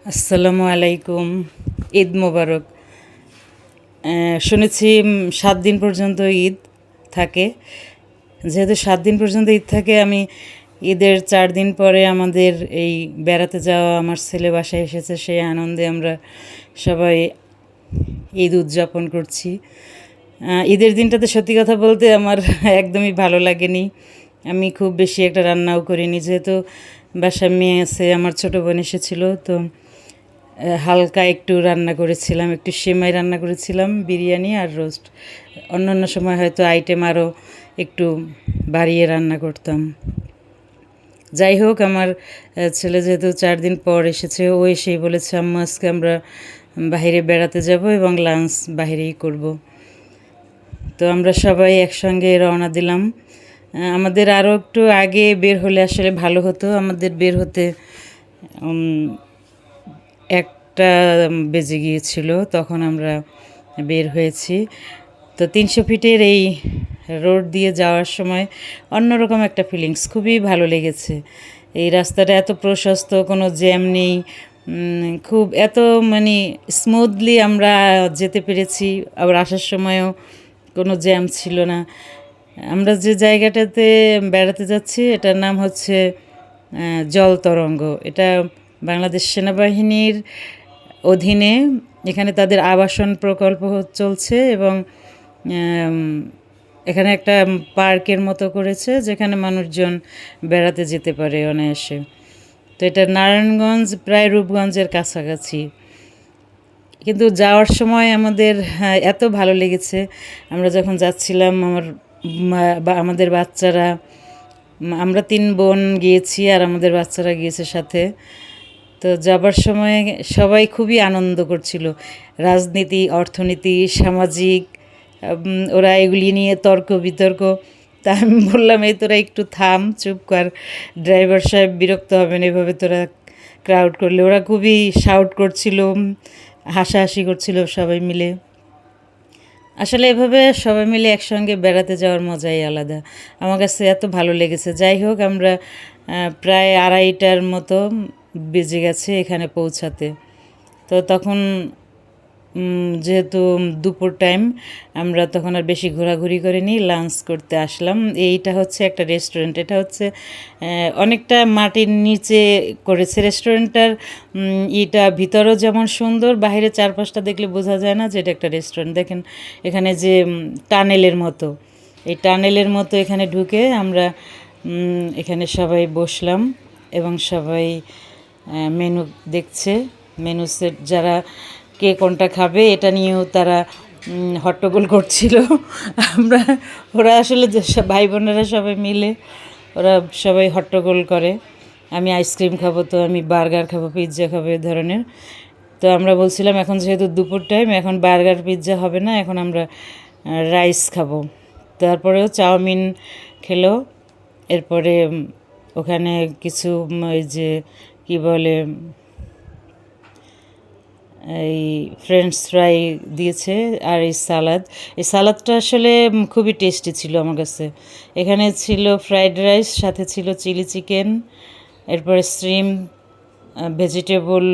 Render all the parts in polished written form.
আসসালামু আলাইকুম। ঈদ মোবারক। শুনেছি ৭ দিন পর্যন্ত ঈদ থাকে। যেহেতু ৭ দিন পর্যন্ত ঈদ থাকে, আমি ঈদের ৪ দিন পরে আমাদের এই বেড়াতে যাওয়া আমার ছেলে বাসায় এসেছে, সেই আনন্দে আমরা সবাই ঈদ উদযাপন করছি। ঈদের দিনটাতে সত্যি কথা বলতে আমার একদমই ভালো লাগেনি। আমি খুব বেশি একটা রান্নাও করিনি, যেহেতু বাসায় মেয়ে আছে, আমার ছোটো বোন এসেছিল, তো হালকা একটু রান্না করেছিলাম, একটু সেমাই রান্না করেছিলাম, বিরিয়ানি আর রোস্ট। অন্যান্য সময় হয়তো আইটেম আরও একটু বাড়িয়ে রান্না করতাম। যাই হোক, আমার ছেলে যেহেতু ৪ দিন পর এসেছে, ও এসেই বলেছে, আম্মা আজকে আমরা বাইরে বেড়াতে যাব এবং লাঞ্চ বাইরেই করব। তো আমরা সবাই একসঙ্গে রওনা দিলাম। আমাদের আরও একটু আগে বের হলে আসলে ভালো হতো। আমাদের বের হতে ১টা বেজে গিয়েছিল, তখন আমরা বের হয়েছি। তো ৩০০ ফিটের এই রোড দিয়ে যাওয়ার সময় অন্যরকম একটা ফিলিংস, খুবই ভালো লেগেছে। এই রাস্তাটা এত প্রশস্ত, কোনো জ্যাম নেই, খুব এত মানে স্মুথলি আমরা যেতে পেরেছি। আবার আসার সময়ও কোনো জ্যাম ছিল না। আমরা যে জায়গাটাতে বেড়াতে যাচ্ছি এটার নাম হচ্ছে জল তরঙ্গ। এটা বাংলাদেশ সেনাবাহিনীর অধীনে, এখানে তাদের আবাসন প্রকল্প চলছে এবং এখানে একটা পার্কের মতো করেছে, যেখানে মানুষজন বেড়াতে যেতে পারে অনায়াসে। তো এটা নারায়ণগঞ্জ, প্রায় রূপগঞ্জের কাছাকাছি। কিন্তু যাওয়ার সময় আমাদের এত ভালো লেগেছে। আমরা যখন যাচ্ছিলাম, আমাদের বাচ্চারা, আমরা ৩ বোন গিয়েছি আর আমাদের বাচ্চারা গিয়েছে সাথে। তো যাবার সময় সবাই খুবই আনন্দ করছিল। রাজনীতি, অর্থনীতি, সামাজিক, ওরা এগুলি নিয়ে তর্ক বিতর্ক। তা আমি বললাম, এই তোরা একটু থাম, চুপ কর, ড্রাইভার সাহেব বিরক্ত হবেন এভাবে তোরা ক্রাউড করলে। ওরা খুবই শাউট করছিল, হাসাহাসি করছিল সবাই মিলে। আসলে এভাবে সবাই মিলে একসঙ্গে বেড়াতে যাওয়ার মজাই আলাদা। আমার কাছে এত ভালো লেগেছে। যাই হোক, আমরা প্রায় ২:৩০টার মতো বেজে গেছে এখানে পৌঁছাতে। তো তখন যেহেতু দুপুর টাইম, আমরা তখন আর বেশি ঘোরাঘুরি করিনি, লাঞ্চ করতে আসলাম। এইটা হচ্ছে একটা রেস্টুরেন্ট। এটা হচ্ছে অনেকটা মাটির নিচে করেছে রেস্টুরেন্টটার। এটা ভিতরও যেমন সুন্দর, বাইরে চারপাশটা দেখলে বোঝা যায় না যে এটা একটা রেস্টুরেন্ট। দেখেন এখানে যে টানেলের মতো, এই টানেলের মতো এখানে ঢুকে আমরা এখানে সবাই বসলাম এবং সবাই মেনু দেখছে। মেনু সেট, যারা কে কোনটা খাবে এটা নিয়েও তারা হট্টগোল করছিল। আমরা ওরা আসলে ভাই বোনেরা সবাই মিলে ওরা সবাই হট্টগোল করে। আমি আইসক্রিম খাবো, তো আমি বার্গার খাবো, পিৎজা খাবো, এ ধরনের। তো আমরা বলছিলাম, এখন যেহেতু দুপুর টাইম, এখন বার্গার পিৎজা হবে না, এখন আমরা রাইস খাবো। তারপরেও চাউমিন খেলো। এরপরে ওখানে কিছু ওই যে কী বলে, এই ফ্রেঞ্চ ফ্রাই দিয়েছে আর এই সালাদ। এই সালাদটা আসলে খুবই টেস্টি ছিল আমার কাছে। এখানে ছিল ফ্রাইড রাইস, সাথে ছিল চিলি চিকেন, এরপরে স্ট্রিম ভেজিটেবল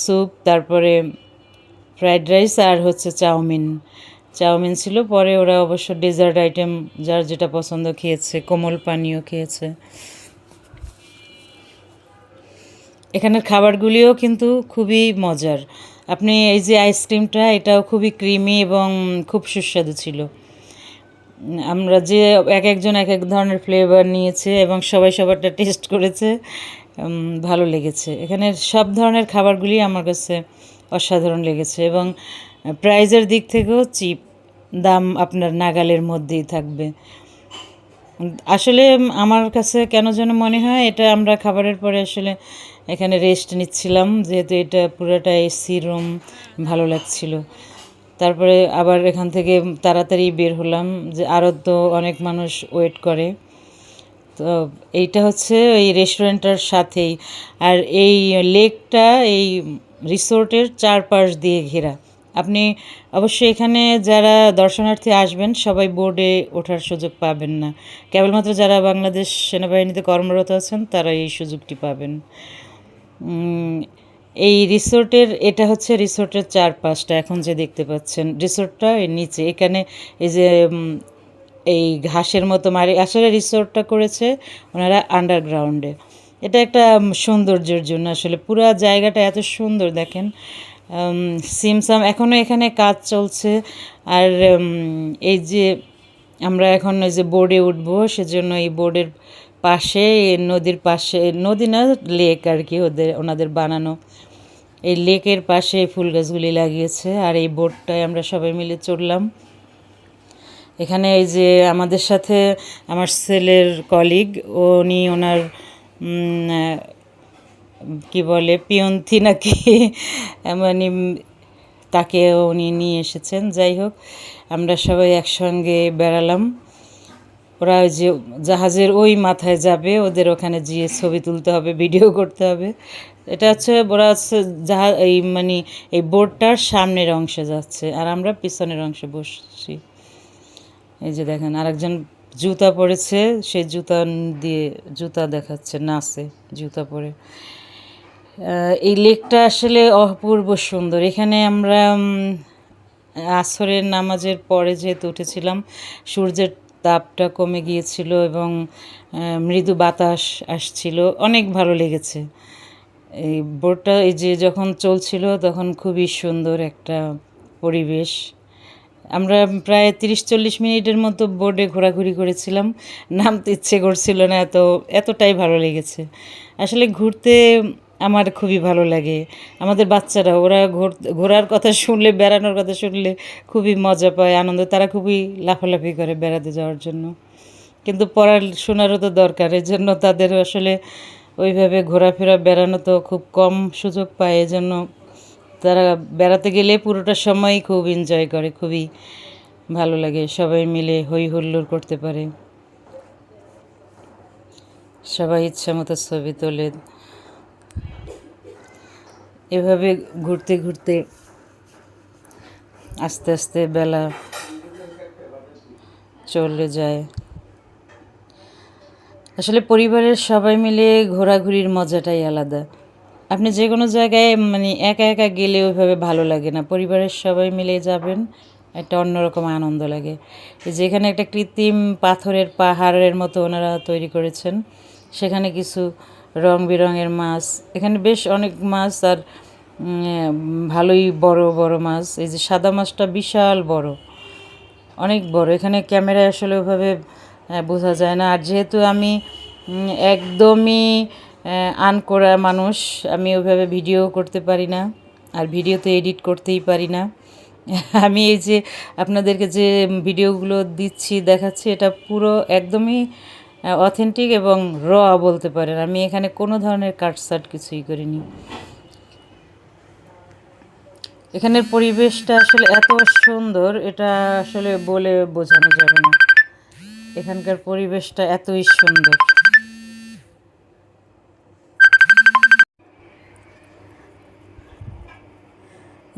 স্যুপ, তারপরে ফ্রাইড রাইস আর হচ্ছে চাউমিন ছিল। পরে ওরা অবশ্য ডেজার্ট আইটেম যার যেটা পছন্দ খেয়েছে, কোমল পানীয় খেয়েছে। এখানের খাবারগুলিও কিন্তু খুবই মজার। আপনি এই যে আইসক্রিমটা, এটাও খুবই ক্রিমি এবং খুব সুস্বাদু ছিল। আমরা যে একজন এক এক ধরনের ফ্লেভার নিয়েছে এবং সবাই সবারটা টেস্ট করেছে, ভালো লেগেছে। এখানের সব ধরনের খাবারগুলি আমার কাছে অসাধারণ লেগেছে এবং প্রাইজের দিক থেকেও চিপ, দাম আপনার নাগালের মধ্যেই থাকবে। আসলে আমার কাছে কেন যেন মনে হয় এটা আমরা খাবারের পরে আসলে এখানে রেস্ট নিচ্ছিলাম, যেহেতু এটা পুরোটা এসি রুম, ভালো লাগছিল। তারপরে আবার এখান থেকে তাড়াতাড়ি বের হলাম, যে আরও তো অনেক মানুষ ওয়েট করে। তো এইটা হচ্ছে এই রেস্টুরেন্টটার সাথেই, আর এই লেকটা এই রিসোর্টের চারপাশ দিয়ে ঘেরা। আপনি অবশ্যই এখানে যারা দর্শনার্থী আসবেন সবাই বোর্ডে ওঠার সুযোগ পাবেন না, কেবলমাত্র যারা বাংলাদেশ সেনাবাহিনীতে কর্মরত আছেন তারা এই সুযোগটি পাবেন। এই রিসোর্টের এটা হচ্ছে রিসোর্টের চারপাশটা এখন যে দেখতে পাচ্ছেন রিসোর্টটা এর নিচে এখানে এই যে এই ঘাসের মতো মারি আসলে রিসোর্টটা করেছে ওনারা আন্ডারগ্রাউন্ডে। এটা একটা সৌন্দর্যের জন্য আসলে পুরা জায়গাটা এত সুন্দর দেখেন। সিমসাম এখনও এখানে কাজ চলছে। আর এই যে আমরা এখন ওই যে বোর্ডে উঠবো সেজন্য এই বোর্ডের পাশে নদীর পাশে নদী না লেক আর কি ওনাদের বানানো এই লেকের পাশে ফুল গাছগুলি লাগিয়েছে। আর এই বোটটায় আমরা সবাই মিলে চড়লাম। এখানে এই যে আমাদের সাথে আমার ছেলের কলিগ উনি ওনার কি বলে পিয়ন্থি নাকি মানে তাকে উনি নিয়ে এসেছেন। যাই হোক আমরা সবাই একসঙ্গে বেড়ালাম। ওরা ওই যে জাহাজের ওই মাথায় যাবে, ওদের ওখানে গিয়ে ছবি তুলতে হবে, ভিডিও করতে হবে। এটা হচ্ছে ওরা হচ্ছে জাহাজ এই মানে এই বোটটার সামনের অংশে যাচ্ছে আর আমরা পিছনের অংশে বসছি। এই যে দেখেন আরেকজন জুতা পরেছে, সেই জুতা দিয়ে জুতা দেখাচ্ছে, নাচে জুতা পরে। এই লেকটা আসলে অপূর্ব সুন্দর। এখানে আমরা আসরের নামাজের পরে যেহেতু উঠেছিলাম সূর্যের তাপটা কমে গিয়েছিল এবং মৃদু বাতাস আসছিল, অনেক ভালো লেগেছে। এই বোটটা এই যে যখন চলছিল তখন খুবই সুন্দর একটা পরিবেশ। আমরা প্রায় 30-40 মিনিটের মতো বোর্ডে ঘোরাঘুরি করেছিলাম, নামতে ইচ্ছে করছিল না, এতটাই ভালো লেগেছে। আসলে ঘুরতে আমার খুবই ভালো লাগে। আমাদের বাচ্চারা ওরা ঘোরার কথা শুনলে, বেড়ানোর কথা শুনলে খুবই মজা পায়, আনন্দ, তারা খুবই লাফালাফি করে বেড়াতে যাওয়ার জন্য। কিন্তু পড়াশোনারও তো দরকার, এর জন্য তাদের আসলে ওইভাবে ঘোরাফেরা বেড়ানো তো খুব কম সুযোগ পায়। এজন্য তারা বেড়াতে গেলে পুরোটা সময়ই খুব এনজয় করে, খুবই ভালো লাগে, সবাই মিলে হই হুল্লোড় করতে পারে, সবাই ইচ্ছা মতো ছবি তোলে। এভাবে ঘুরতে ঘুরতে আস্তে আস্তে বেলা চলে যায়। আসলে পরিবারের সবাই মিলে ঘোরাঘুরির মজাটাই আলাদা। আপনি যে কোনো জায়গায় মানে একা একা গেলে ওইভাবে ভালো লাগে না, পরিবারের সবাই মিলে যাবেন, একটা অন্যরকম আনন্দ লাগে। যেখানে একটা কৃত্রিম পাথরের পাহাড়ের মতো ওনারা তৈরি করেছেন, সেখানে কিছু রং বেরঙের মাছ, এখানে বেশ অনেক মাছ, আর ভালোই বড় বড় মাছ। এই যে সাদা মাছটা বিশাল বড়, অনেক বড়, এখানে ক্যামেরায় আসলে ওইভাবে বোঝা যায় না। আর যেহেতু আমি একদমই আনকরা মানুষ, আমি ওইভাবে ভিডিও করতে পারি না, আর ভিডিওতে এডিট করতেই পারি না। আমি এই যে আপনাদেরকে যে ভিডিওগুলো দিচ্ছি দেখাচ্ছি, এটা পুরো একদমই অথেন্টিক এবং র বলতে পারেন। আমি এখানে কোনো ধরনের কাটসাট কিছুই করিনি। এখানের পরিবেশটা আসলে এত সুন্দর, এটা আসলে বলে বোঝানো যাবে না। এখানকার পরিবেশটা এতই সুন্দর।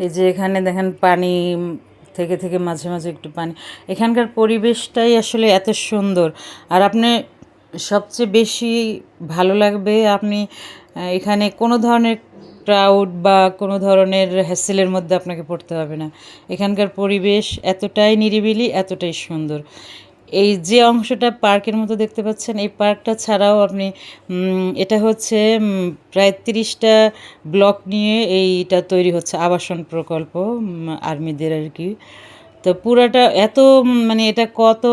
এই যে এখানে দেখেন পানি থেকে থেকে মাঝে মাঝে একটু পানি, এখানকার পরিবেশটাই আসলে এত সুন্দর। আর আপনি সবচেয়ে বেশি ভালো লাগবে, আপনি এখানে কোনো ধরনের ক্রাউড বা কোনো ধরনের হ্যাসেলের মধ্যে আপনাকে পড়তে হবে না। এখানকার পরিবেশ এতটাই নিরিবিলি, এতটাই সুন্দর। এই যে অংশটা পার্কের মতো দেখতে পাচ্ছেন, এই পার্কটা ছাড়াও আপনি এটা হচ্ছে প্রায় 30টা ব্লক নিয়ে এইটা তৈরি হচ্ছে, আবাসন প্রকল্প আর্মিদের আর কি। তো পুরাটা এত মানে এটা কত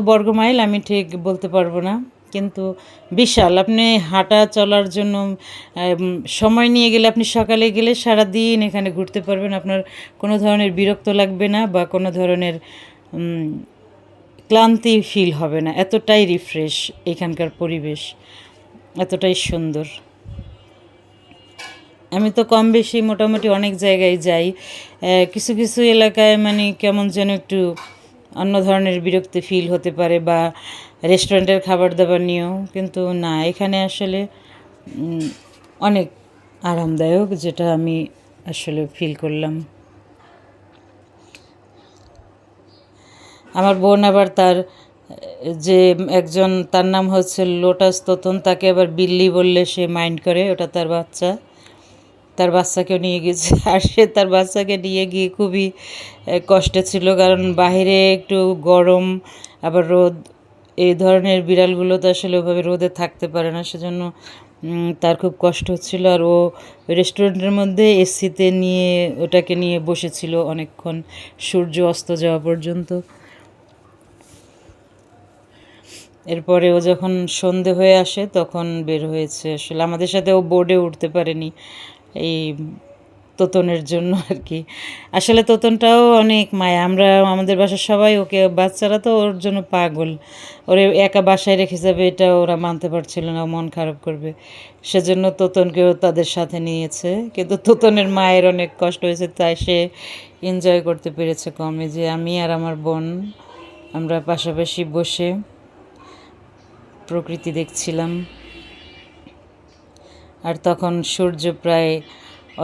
বর্গ মাইল আমি ঠিক বলতে পারবো না, কিন্তু বিশাল। আপনি হাঁটা চলার জন্য সময় নিয়ে গেলে, আপনি সকালে গেলে সারাদিন এখানে ঘুরতে পারবেন, আপনার কোনো ধরনের বিরক্ত লাগবে না বা কোনো ধরনের ক্লান্তি ফিল হবে না। এতটাই রিফ্রেশ এখানকার পরিবেশ, এতটাই সুন্দর। আমি তো কম বেশি মোটামুটি অনেক জায়গায় যাই, কিছু কিছু এলাকায় মানে কেমন যেন একটু অন্য ধরনের বিরক্তি ফিল হতে পারে, বা রেস্টুরেন্টের খাবার দাবার নিয়েও, কিন্তু না, এখানে আসলে অনেক আরামদায়ক, যেটা আমি আসলে ফিল করলাম। আমার বোন আবার তার যে একজন, তার নাম হচ্ছে লোটাস তোতন, তাকে আবার বিল্লি বললে সে মাইন্ড করে, ওটা তার বাচ্চা। তার বাচ্চাকেও নিয়ে গেছে আর সে তার বাচ্চাকে নিয়ে গিয়ে খুবই কষ্টে ছিল, কারণ বাইরে একটু গরম আবার রোদ, এই ধরনের বিড়ালগুলো তো আসলে ওভাবে রোদে থাকতে পারে না, সেজন্য তার খুব কষ্ট হচ্ছিল। আর ও রেস্টুরেন্টের মধ্যে এসিতে নিয়ে ওটাকে নিয়ে বসেছিল অনেকক্ষণ, সূর্য অস্ত যাওয়া পর্যন্ত। এরপরে ও যখন সন্ধে হয়ে আসে তখন বের হয়েছে। আসলে আমাদের সাথে ও বোর্ডে উঠতে পারেনি এই তোতনের জন্য আর কি। আসলে তোতনটাও অনেক মায়া, আমরা আমাদের বাসার সবাই ওকে, বাচ্চারা তো ওর জন্য পাগল, ওরে একা বাসায় রেখে যাবে এটা ওরা মানতে পারছিল না, ও মন খারাপ করবে, সেজন্য তোতনকেও তাদের সাথে নিয়েছে। কিন্তু তোতনের মায়ের অনেক কষ্ট হয়েছে, তাই সে এনজয় করতে পেরেছে কমে, যে আমি আর আমার বোন আমরা পাশাপাশি বসে প্রকৃতি দেখছিলাম। আর তখন সূর্য প্রায়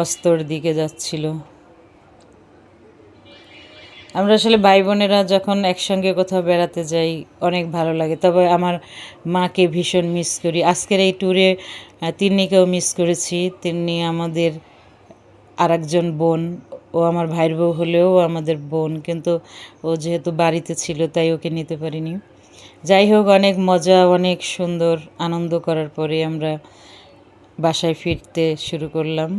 অস্তর দিকে যাচ্ছিল। আমরা আসলে ভাই বোনেরা যখন একসঙ্গে কোথাও বেড়াতে যাই অনেক ভালো লাগে। তবে আমার মাকে ভীষণ মিস করি। আজকের এই ট্যুরে তিন্নিকেও মিস করেছি। তিন্নি আমাদের আরেকজন বোন, ও আমার ভাইয়ের বউ হলেও ও আমাদের বোন, কিন্তু ও যেহেতু বাড়িতে ছিল তাই ওকে নিতে পারিনি। যাই হোক, অনেক মজা, অনেক সুন্দর আনন্দ করার পরে আমরা বাসায় ফিরতে শুরু করলাম।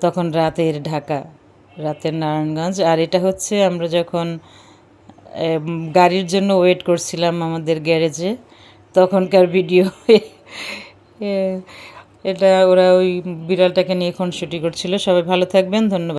তখন রাতের ঢাকা, রাতের নারায়ণগঞ্জ। আর এটা হচ্ছে আমরা যখন গাড়ির জন্য ওয়েট করছিলাম আমাদের গ্যারেজে, তখনকার ভিডিও। এটা ওরা ওই বিড়ালটাকে নিয়ে খুনসুটি করছিল। সবাই ভালো থাকবেন, ধন্যবাদ।